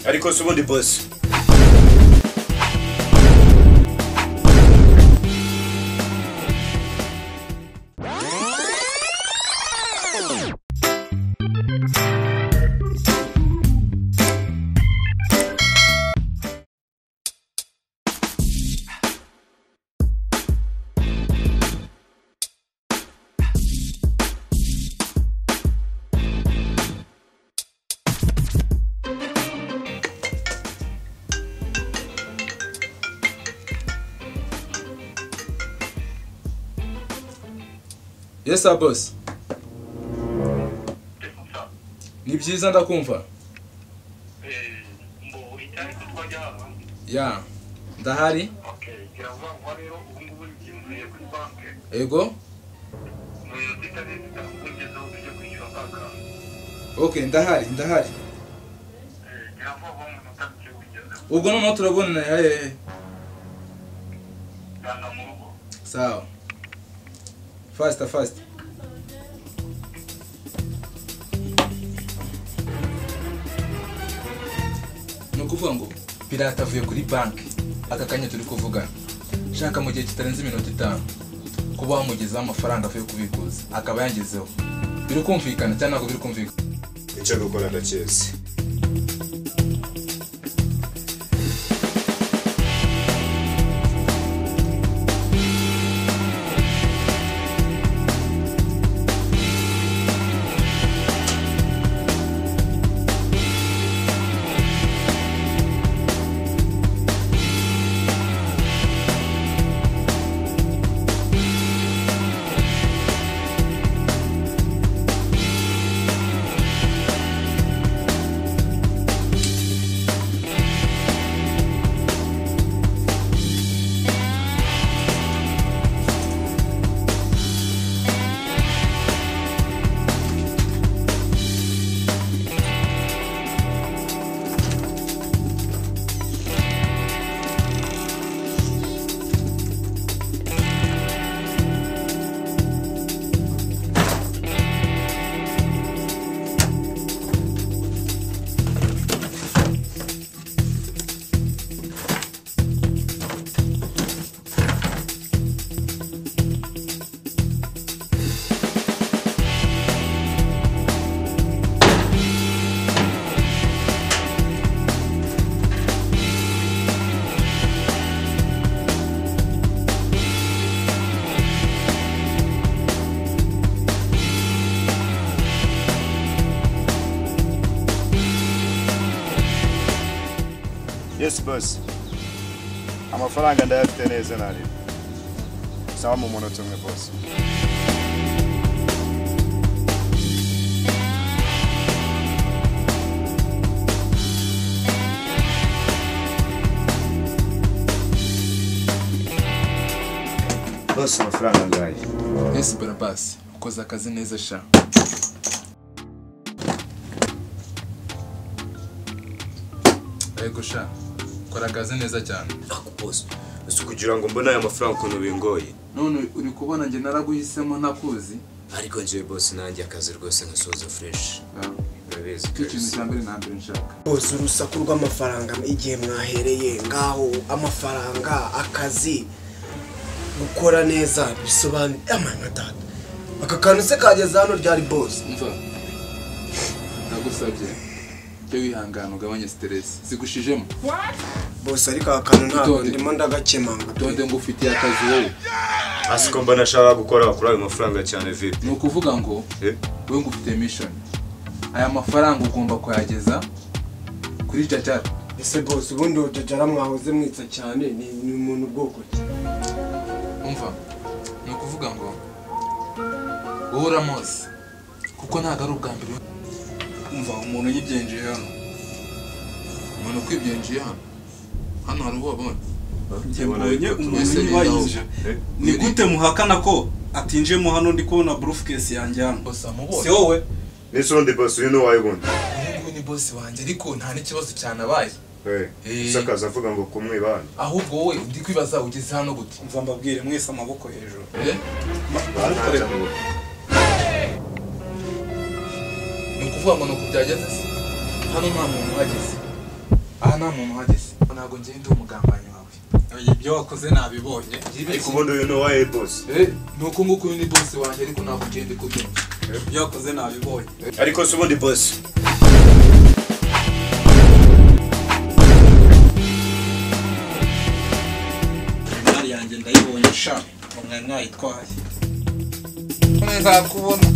ariko se ubundi boss Yes sir boss. Ni byiza ndakumva. Mbo itari kutwajya hano. Ya. Ndahari? Okay, kiravangwa rero ubungubu ngiye kuri banke. Ego? Mwe bitari kugeza uje kwishyura kaka. Okay, ndahari. Kiravangwa mu mutabye kugeza. Ubwo noneho turabona Bana mu rugo. Sawa. Fast. Nukuvuga ngo pirata avuye kuri banki aka kanya turi kuvugana. Shaka mu gihe kitarenze iminota 5 kuba wamugezaho amafaranga avuye kubikuza akaba yangezeho. Biri kumvikana cyangwa ntabwo biri kumvikana? icyo gukora ndacyeze. Yes boss. Amafaranga ndayafite neza nari. Sawa mu munota umwe boss. Boss amafaranga ngaye. Yes barabasi. Ukoze akazi neza sha. Ego sha. Kora akazi neza cyane. Boss. Ese kugira ngo mbone aya mafaranga ukuntu bingoye. None uri kubona nge naraguhisemo ntakuzi. Ariko nje boss nanjye akazi rwose nkasoza fresh. Urabizi Cyo kintu cyambere na mbere nshaka. Boss urusaku rw'amafaranga igihe mwahereye ngaho amafaranga akazi gukora neza bisobanuye amana data. Aka kantu se kageze hano ryari boss. Umva. Ndagusabye. Cyo wihangana ugabanye stress. Sigushijemo. Boss ariko aka kantu ntabwo ndimo ndagakemanga. Tonde ngo ufitiye akazi wowe. Asiko mbona nashaka gukora kuri ayo mafaranga cyane VIP. Nukuvuga ngo wewe ngo ufite mission. Aya mafaranga ugomba kuyageza kuri Jajara. Ese boss ubundi Jajara mwahoze mwitsa cyane ni umuntu bwoko ki? Umva. Nukuvuga ngo wowe uramuzi kuko ntago ari ubwa mbere. Umva umuntu yibyenjiye hano. Umuntu kwibyenjiye hano. Hano hari ubona. Mbonye umuntu wayije. Ni gute muhakana ko atinjemo hano ndi kubona briefcase yanjye hano? Boss amubona. Si wowe? Nese undi boss you know why won't. Uyu ni boss wanjye ariko nta n'ikibazo cyane abaye. Sakaza avuga ngo kumwibana. Ahubwo wowe ndi kwibaza ugeze hano gute? Umva mbabwire mwese amaboko hejuru. Nukuvuga ngo nuko byageze se. Hano nta muntu uhageze. aha nta muntu uhageze ntabwo ngiye ndi umugambanyi wawe ibyo wakoze nabibonye ariko ubundi uyu ni uwahe boss ni uko nguko uyu ni boss wanjye ariko ntabwo ngiye ndi kubyumva ibyo wakoze nabibonye ariko si ubundi boss imari yanjye ndayibonye sha umwe mwayitwaye nzakubona